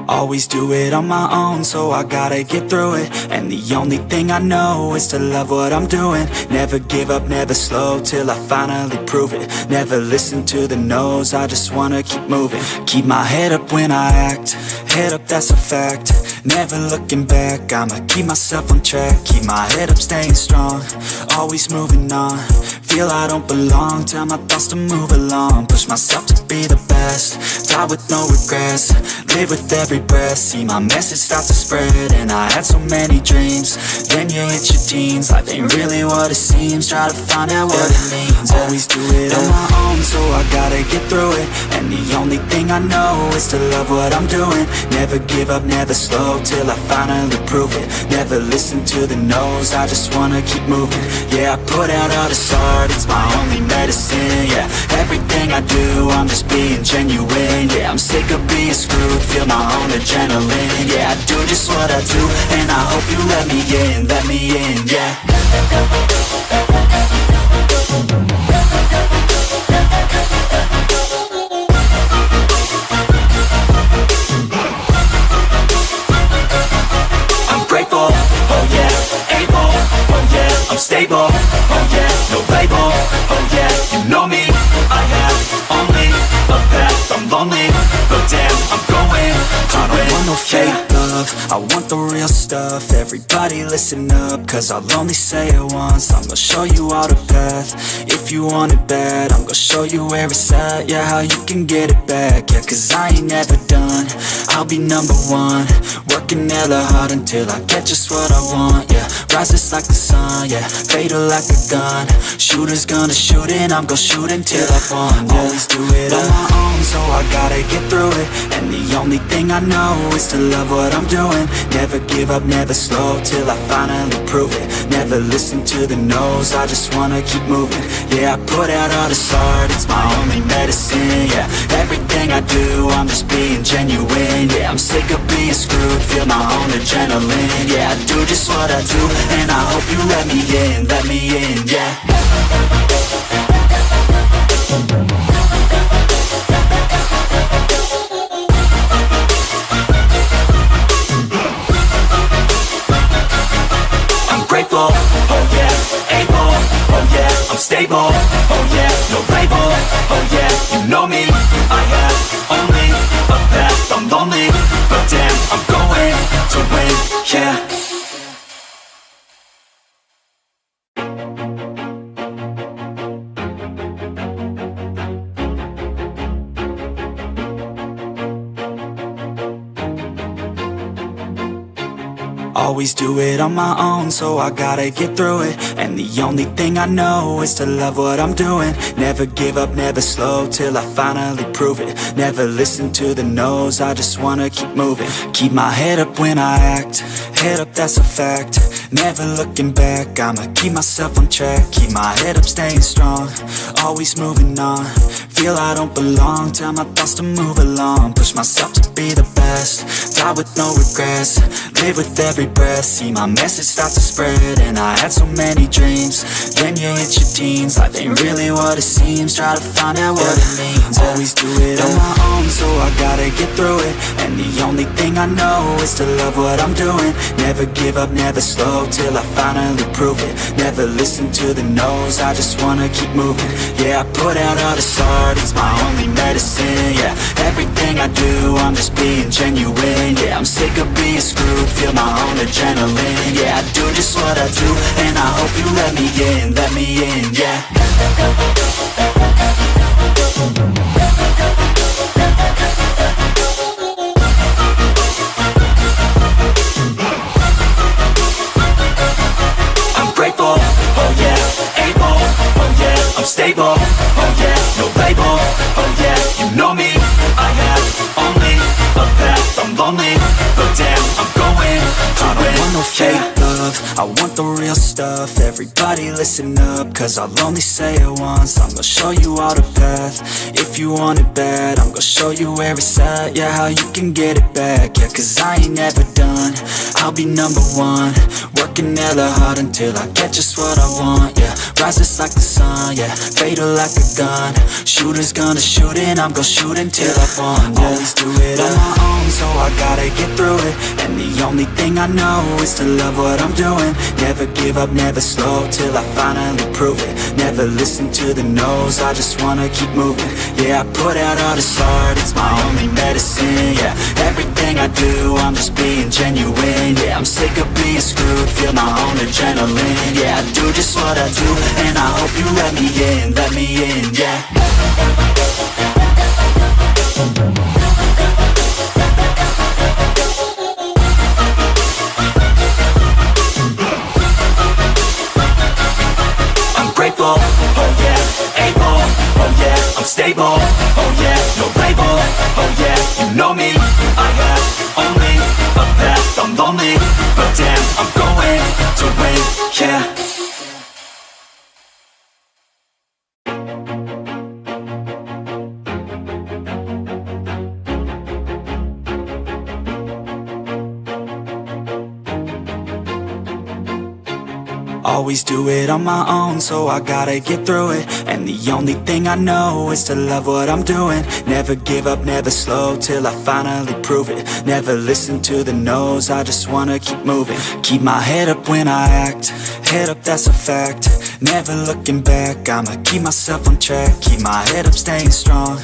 Always do it on my own, so I gotta get through it. And the only thing I know is to love what I'm doing. Never give up, never slow, till I finally prove it. Never listen to the no's, I just wanna keep moving. Keep my head up when I act, head up, that's a fact. Never looking back, I'ma keep myself on track. Keep my head up, staying strong, always moving on. Feel I don't belong, tell my thoughts to move along. Push myself to be the best, die with no regrets. Live with every breath, see my message start to spread. And I had so many dreams, then you hit your teens. Life ain't really what it seems, try to find out what it means. Always do it on my own, so I gotta get through it. And the only thing I know is to love what I'm doing. Never give up, never slow, till I finally prove it. Never listen to the no's, I just wanna keep moving. Yeah, I put out all this art, it's my only medicine. Yeah, everything I do, I'm just being genuine. Yeah, I'm sick of being screwed, feel my own adrenaline. Yeah, I do just what I do, and I hope you let me in, yeah. I'm grateful, oh yeah, able, oh yeah, I'm stable, oh yeah, no label, oh yeah, you know me, I have only a path, I'm lonely, but damn, I'm going to win. I don't want no fake love, I want the real stuff. Everybody listen up, cause I'll only say it once. I'm gonna show you all the path, if you want it bad. I'm gonna show you where it's at, yeah, how you can get it back. Yeah, cause I ain't never done, I'll be number one. Working hella hard until I get just what I want, yeah. Rises like the sun, yeah, fatal like a gun. Shooter's gonna shoot and I'm gonna shoot until I won, yeah. Always do it on my own, so I gotta get through it. And the only thing I know is to love what I'm doing. Never give up, never slow, till I finally prove it. Never listen to the no's, I just wanna keep moving. Yeah, I put out all this art, it's my only medicine. Yeah, everything I do, I'm just being genuine. Yeah, I'm sick of being screwed, feel my own adrenaline. Yeah, I do just what I do, and I hope you let me in, yeah. Grateful, oh yeah, able, oh yeah, I'm stable, oh yeah, no label, oh yeah, you know me, I have only a path, I'm lonely, but damn, I'm going to win, yeah. Always do it on my own, so I gotta get through it. And the only thing I know is to love what I'm doing. Never give up, never slow, till I finally prove it. Never listen to the no's, I just wanna keep moving. Keep my head up when I act, head up, that's a fact. Never looking back, I'ma keep myself on track. Keep my head up, staying strong, always moving on. Feel I don't belong, tell my thoughts to move along. Push myself to be the best, die with no regrets. Live with every breath, see my message start to spread. And I had so many dreams, then you hit your teens. Life ain't really what it seems, try to find out what it means. Always do it on my own, so I gotta get through it. And the only thing I know is to love what I'm doing. Never give up, never slow, till I finally prove it. Never listen to the no's, I just wanna keep moving. Yeah, I put out all this art, it's my only medicine. Yeah, everything I do, I'm just being genuine. Yeah, I'm sick of being screwed, feel my own adrenaline. Yeah, I do just what I do, and I hope you let me in, yeah. I'm grateful, oh yeah, able, oh yeah, I'm stable, oh yeah, no label, oh yeah, you know me, I have only a path, I'm lonely, but damn, I'm going to win. I don't want no fake love, I want the real stuff. Everybody listen up, cause I'll only say it once. I'm gonna show you all the path, if you want it bad. I'm gonna show you where it's at, yeah, how you can get it back. Yeah, cause I ain't never done, I'll be number one, working hella hard until I get just what I want, yeah. Rises like the sun, yeah, fatal like a gun. Shooter's gonna shoot and I'm gonna shoot until I fall, yeah. Always do it on my own, so I gotta get through it. And the only thing I know is to love what I'm doing. Never give up, never slow, till I finally prove it. Never listen to the no's, I just wanna keep moving. Yeah, I put out all this art, it's my only medicine, yeah. Everything I do, I'm just being genuine, yeah. I'm sick of being screwed, feel my own adrenaline, yeah. I do just what I do, and I hope you let me in, yeah. I'm grateful, oh yeah, able, oh yeah, I'm stable, oh yeah, no label, oh yeah, you know me, I have only a path, I'm lonely, but damn, I'm going to win, yeah. Always do it on my own, so I gotta get through it. And the only thing I know is to love what I'm doing. Never give up, never slow, till I finally prove it. Never listen to the no's, I just wanna keep moving. Keep my head up when I act, head up, that's a fact. Never looking back, I'ma keep myself on track. Keep my head up, staying strong,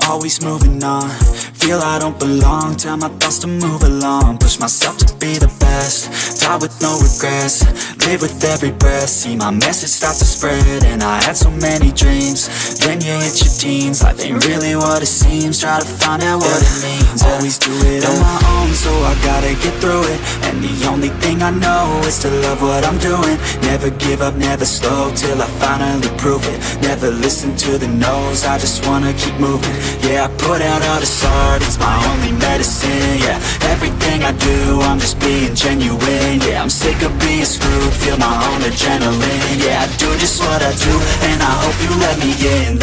always moving on. Feel I don't belong, tell my thoughts to move along. Push myself to be the best, die with no regrets. Live with every breath, see my message start to spread. And I had so many dreams, then you hit your teens. Life ain't really what it seems, try to find out what it means. Always do it on my own, so I gotta get through it. And the only thing I know is to love what I'm doing. Never give up, never slow, till I finally prove it. Never listen to the no's, I just wanna keep moving. Yeah, I put out all this art, it's my only medicine, yeah. Everything I do, I'm just being genuine, yeah. I'm sick of being screwed, feel my own adrenaline, yeah. I do just what I do, and I hope you let me in,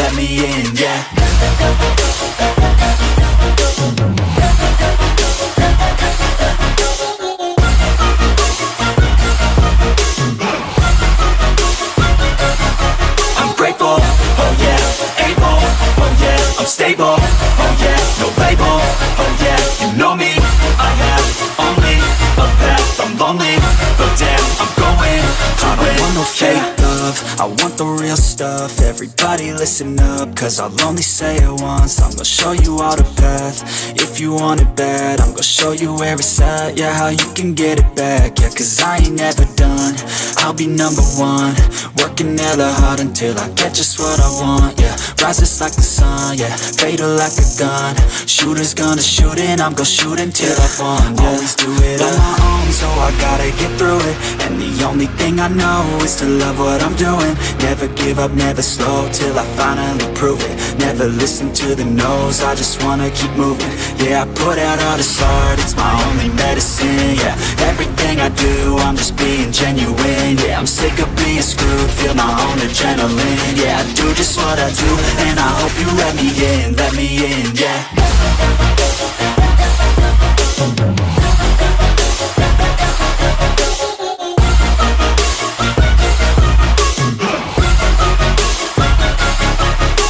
yeah. I'm grateful, oh yeah, able, oh yeah, I'm stable, oh yeah, no label, oh yeah, you know me, I have only a path, I'm lonely, but damn, I'm going to win. I don't want no fake love, I want the real stuff. Everybody listen up, cause I'll only say it once. I'm gonna show you all the path, if you want it bad. I'm gonna show you where it's at, yeah, how you can get it back. Yeah, cause I ain't never done, I'll be number one. Working hella hard until I get just what I want, yeah. Rises like the sun, yeah, fatal like a gun. Shooter's gonna shoot and I'm gonna shoot until I fall, yeah. Always do it on my own, so I gotta get through it. And the only thing I know is to love what I'm doing. Never give up, never slow, till I finally prove it. Never listen to the no's, I just wanna keep moving. Yeah, I put out all this art, it's my only medicine, yeah. Everything I do, I'm just being genuine, yeah. I'm sick of being screwed, feel my own adrenaline, yeah. I do just what I do, and I hope you let me in, yeah.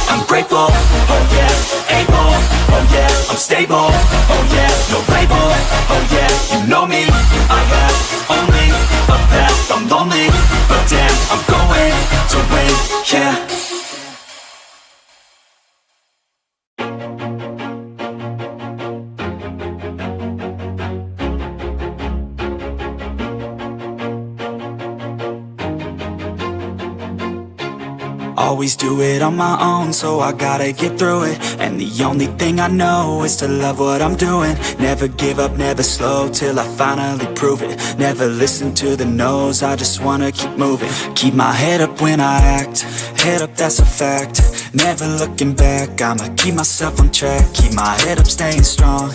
I'm grateful, oh yeah, able, oh yeah, I'm stable, oh yeah, no label, oh yeah, you know me, I have only a path, I'm lonely, but damn, I'm going to win, yeah. Always do it on my own, so I gotta get through it. And the only thing I know is to love what I'm doing. Never give up, never slow, till I finally prove it. Never listen to the no's, I just wanna keep moving. Keep my head up when I act, head up, that's a fact. Never looking back, I'ma keep myself on track. Keep my head up, staying strong,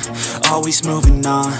always moving on.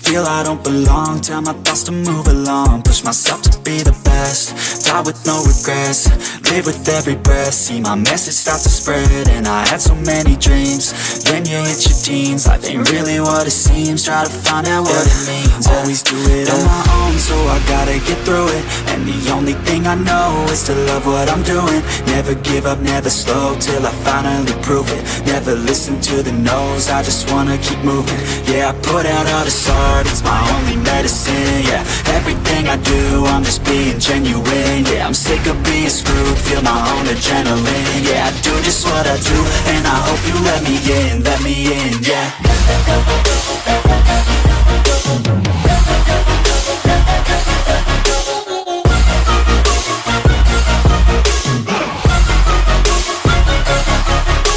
Feel I don't belong, tell my thoughts to move along. Push myself to be the best, die with no regrets. Live with every breath, see my message start to spread. And I had so many dreams, then you hit your teens. Life ain't really what it seems, try to find out what it means. Always do it on my own, so I gotta get through it. And the only thing I know is to love what I'm doing. Never give up, never slow, till I finally prove it. Never listen to the no's, I just wanna keep moving. Yeah, I put out all this art, it's my only medicine. Yeah, everything I do, I'm just being genuine. Yeah, I'm sick of being screwed, feel my own adrenaline. Yeah, I do just what I do, and I hope you let me in, yeah.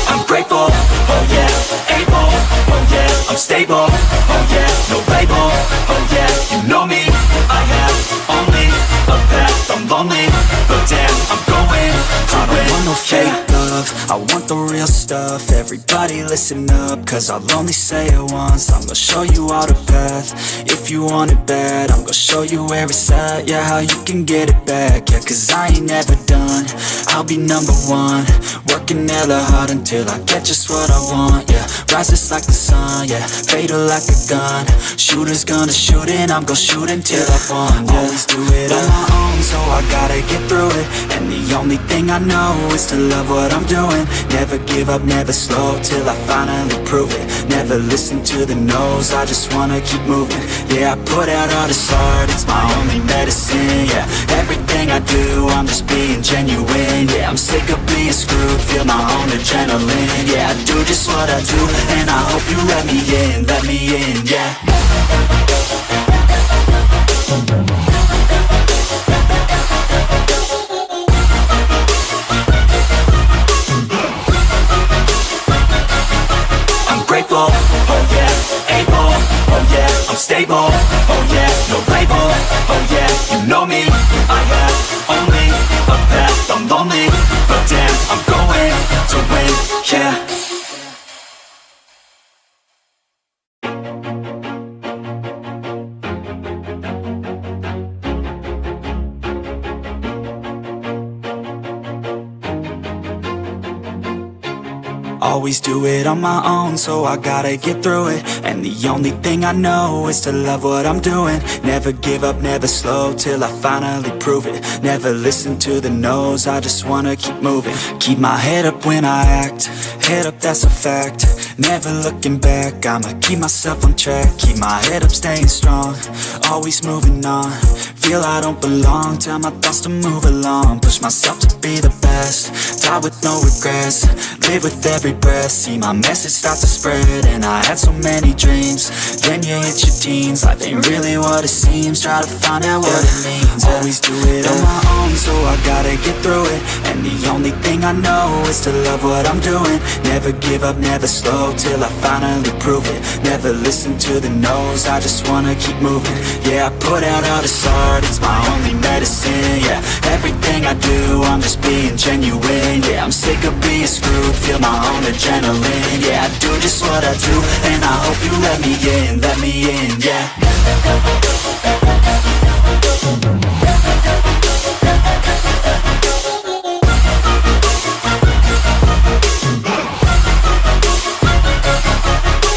I'm grateful, oh yeah, able, oh yeah, I'm stable, oh yeah, no label, oh yeah, you know me, I have only a path, I'm lonely, but damn, I'm going to win. I don't want no fake love, I want the real stuff. Everybody listen up, cause I'll only say it once. I'm gonna show you all the path, if you want it bad. I'm gonna show you where it's at, yeah, how you can get it back. Yeah, cause I ain't never done, I'll be number one. Working hella hard until I get just what I want, yeah. Rises like the sun, yeah, fatal like a gun. Shooters gonna shoot and I'm gonna shoot until I won, yeah. Always do it on my own, so I gotta get through it. And the only thing I know is to love what I'm doing. Never give up, never slow, till I finally prove it. Never listen to the no's, I just wanna keep moving. Yeah, I put out all this art, it's my only medicine. Yeah, everything I do, I'm just being genuine. Yeah, I'm sick of being screwed, feel my own adrenaline. Yeah, I do just what I do, and I hope you let me in, yeah. I'm grateful, oh yeah, able, oh yeah, I'm stable, oh yeah, no label, oh yeah, you know me, I have only a path, I'm lonely, but damn, I'm going to win, yeah. Always do it on my own, so I gotta get through it. And the only thing I know is to love what I'm doing. Never give up, never slow, till I finally prove it. Never listen to the no's, I just wanna keep moving. Keep my head up when I act, head up, that's a fact. Never looking back, I'ma keep myself on track. Keep my head up, staying strong, always moving on. Feel I don't belong, tell my thoughts to move along. Push myself to be the best, die with no regrets. Live with every breath, see my message start to spread. And I had so many dreams, then you hit your teens. Life ain't really what it seems, try to find out what it means. Always do it on my own, so I gotta get through it. And the only thing I know is to love what I'm doing. Never give up, never slow, till I finally prove it. Never listen to the no's, I just wanna keep moving. Yeah, I put out all this art, it's my only medicine. Yeah, everything I do, I'm just being genuine. Yeah, I'm sick of being screwed, feel my own adrenaline. Yeah, I do just what I do, and I hope you let me in, yeah.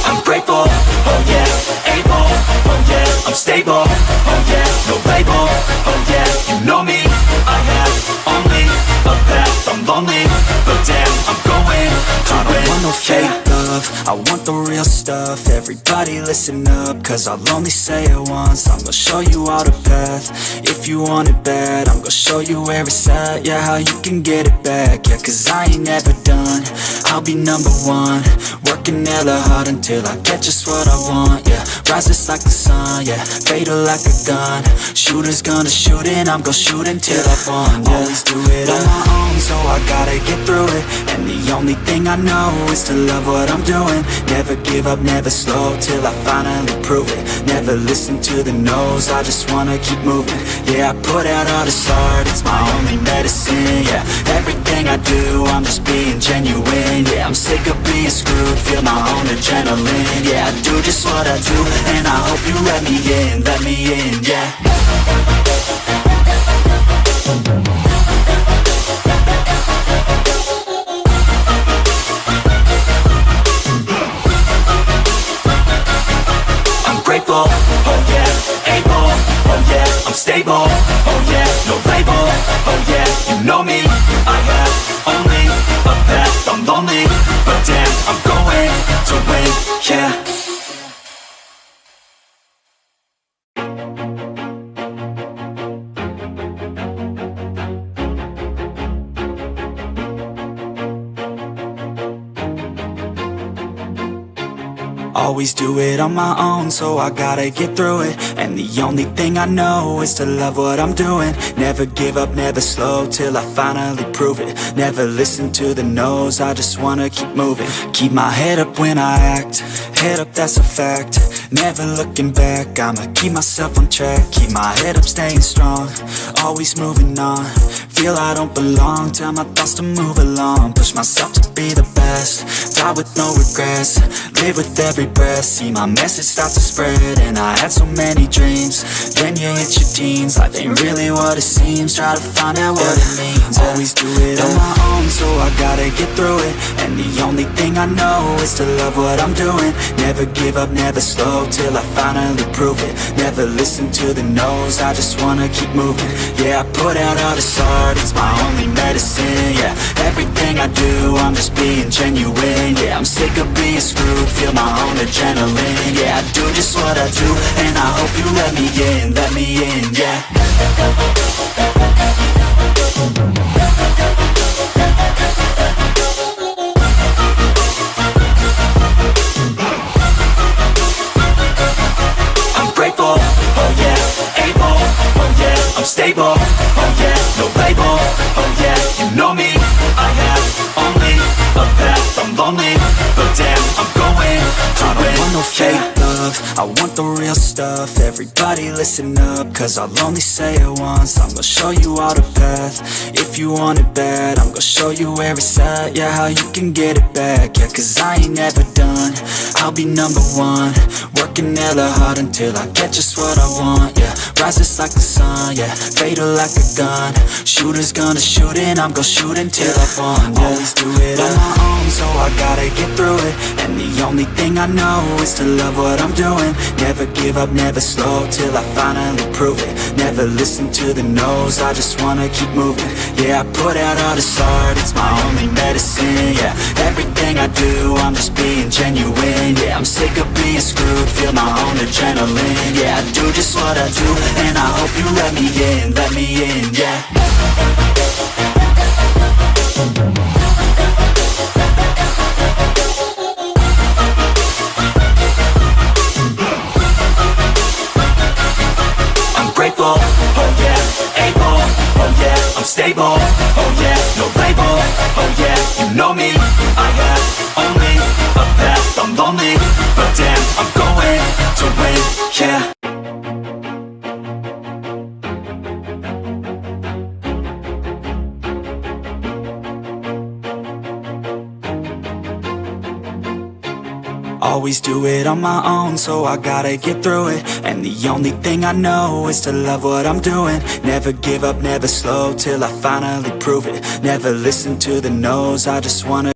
I'm grateful, oh yeah, able, oh yeah, I'm stable, oh yeah, no label, oh yeah, you know me, I have only a path, I'm lonely, but damn, I'm going to win. I don't want no fake love, I want the real stuff. Everybody listen up, cause I'll only say it once. I'm gonna show you all the path, if you want it bad. I'm gonna show you where it's at, yeah, how you can get it back. Yeah, cause I ain't never done, I'll be number one. Working hella hard until I get just what I want, yeah. Rises like the sun, yeah, fatal like a gun. Shooters gonna shoot and I'm gonna shoot until I won, yeah. Always do it on my own, so I gotta get through it. And the only thing I know is to love what I'm doing. Never give up, never slow till I finally prove it. Never listen to the no's, I just wanna keep moving. Yeah, I put out all this art, it's my only medicine. Yeah, everything I do, I'm just being genuine. Yeah, I'm sick of being screwed, feel my own adrenaline. Yeah, I do just what I do, and I hope you let me in, yeah. Grateful, oh yeah, able, oh yeah, I'm stable, oh yeah, no label, oh yeah, you know me, I have only a path, I'm lonely, but damn, I'm going to win, yeah. Always do it on my own, so I gotta get through it. And the only thing I know is to love what I'm doing. Never give up, never slow, till I finally prove it. Never listen to the no's, I just wanna keep moving. Keep my head up when I act, head up, that's a fact. Never looking back, I'ma keep myself on track. Keep my head up, staying strong, always moving on. Feel I don't belong, tell my thoughts to move along. Push myself to be the best, die with no regrets. Live with every breath, see my message start to spread. And I had so many dreams, then you hit your teens. Life ain't really what it seems, try to find out what it means. Always do it on my own, so I gotta get through it. And the only thing I know is to love what I'm doing. Never give up, never slow, till I finally prove it. Never listen to the no's, I just wanna keep moving. Yeah, I put out all this art, it's my only medicine. Yeah, everything I do, I'm just being genuine. Yeah, I'm sick of being screwed, feel my own adrenaline. Yeah, I do just what I do, and I hope you let me in, yeah. I'm stable, oh yeah, no label, oh yeah, you know me, I have only a path, I'm lonely, but damn, I'm going to win. I don't want no fake love, I want the real stuff. Everybody listen up, cause I'll only say it once. I'm gonna show you all the path, if you want it bad. I'm gonna show you where it's at, yeah, how you can get it back. Yeah, cause I ain't never done, I'll be number one. Working hella hard until I get just what I want, yeah. Rises like the sun, yeah, fatal like a gun. Shooter's gonna shoot and I'm gonna shoot until I won, yeah. Always do it on my own, so I gotta get through it. And the only thing I know is to love what I'm doing. Never give up, never slow, till I finally prove it. Never listen to the no's, I just wanna keep moving. Yeah, I put out all this art, it's my only medicine. Yeah, everything I do, I'm just being genuine. Yeah, I'm sick of being screwed, feel my own adrenaline. Yeah, I do just what I do, and I hope you let me in, yeah. Grateful, oh yeah, able, oh yeah, I'm stable, oh yeah, no label, oh yeah, you know me, I have only a path, I'm lonely, but damn, I'm going to win, yeah. Always do it on my own, so I gotta get through it. And the only thing I know is to love what I'm doing. Never give up, never slow, till I finally prove it. Never listen to the no's, I just wanna